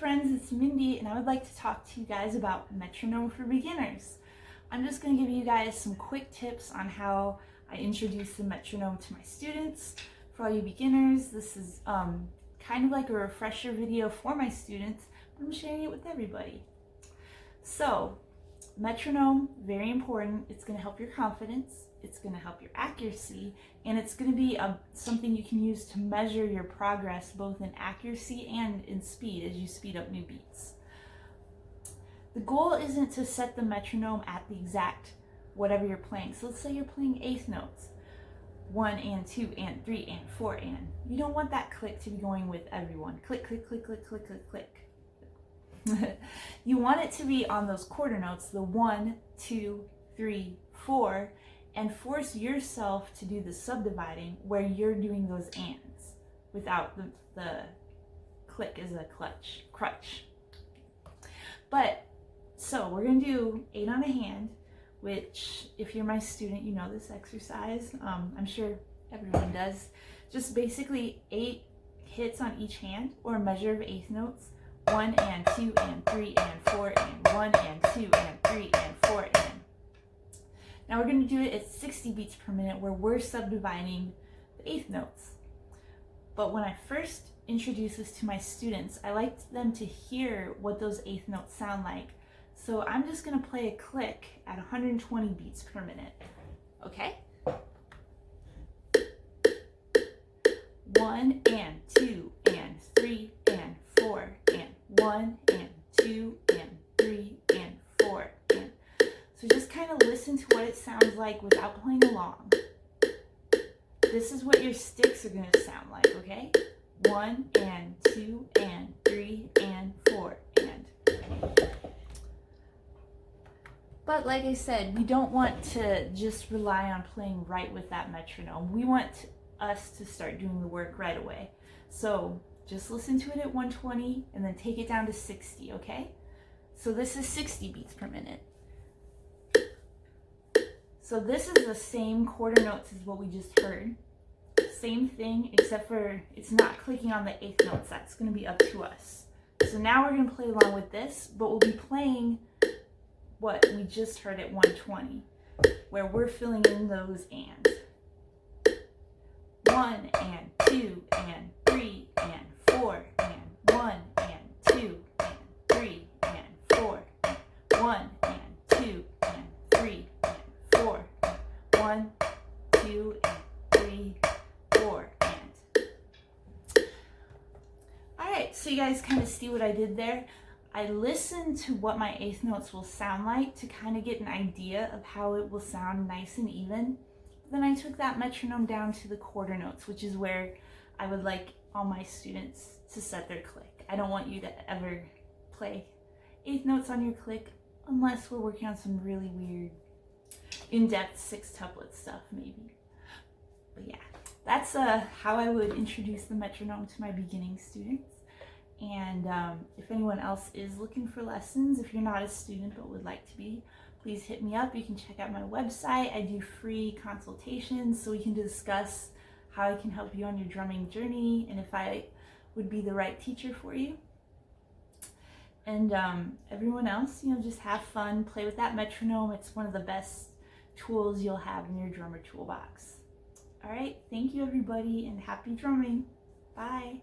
friends, it's Mindee, and I would like to talk to you guys about metronome for beginners. I'm just going to give you guys some quick tips on how I introduce the metronome to my students. For all you beginners, this is kind of like a refresher video for my students, but I'm sharing it with everybody. So, metronome, very important. It's going to help your confidence, it's going to help your accuracy, and it's going to be something you can use to measure your progress both in accuracy and in speed as you speed up new beats. The goal isn't to set the metronome at the exact whatever you're playing. So let's say you're playing eighth notes, 1 and 2 and 3 and 4 and. You don't want that click to be going with everyone. Click, click, click, click, click, click, click. You want it to be on those quarter notes, the 1, 2, 3, 4, and force yourself to do the subdividing where you're doing those ands without the click as a crutch. But so we're gonna do 8 on a hand, which if you're my student, you know this exercise. I'm sure everyone does. Just basically 8 hits on each hand, or a measure of eighth notes. 1 and 2 and 3 and 4 and 1 and 2 and 3 and 4 and. Now we're going to do it at 60 beats per minute where we're subdividing the eighth notes. But when I first introduce this to my students, I like them to hear what those eighth notes sound like. So I'm just going to play a click at 120 beats per minute. Okay? 1 and 2 and 3 and 4 and 1 and 2 and 3 and 4 and. So just kind of listen to what it sounds like without playing along. This is what your sticks are going to sound like, okay? 1 and 2 and 3 and 4 and. But like I said, we don't want to just rely on playing right with that metronome. We want us to start doing the work right away. So just listen to it at 120 and then take it down to 60, okay? So this is 60 beats per minute. So this is the same quarter notes as what we just heard. Same thing, except for it's not clicking on the eighth notes. That's going to be up to us. So now we're going to play along with this, but we'll be playing what we just heard at 120, where we're filling in those ands. 1 and 2 and 3 and 4 and 1 and 2 and 3 and 4 and 1 and 2 and 3 and 4 and 1, 2 and 3, 4 and. Alright, so you guys kind of see what I did there. I listened to what my eighth notes will sound like to kind of get an idea of how it will sound nice and even. Then I took that metronome down to the quarter notes, which is where I would like all my students to set their click. I don't want you to ever play eighth notes on your click unless we're working on some really weird, in-depth sextuplet stuff maybe. But yeah, that's how I would introduce the metronome to my beginning students. And if anyone else is looking for lessons, if you're not a student but would like to be, please hit me up. You can check out my website. I do free consultations so we can discuss how I can help you on your drumming journey and if I would be the right teacher for you. And everyone else, just have fun, play with that metronome. It's one of the best tools you'll have in your drummer toolbox. All right, thank you everybody and happy drumming. Bye.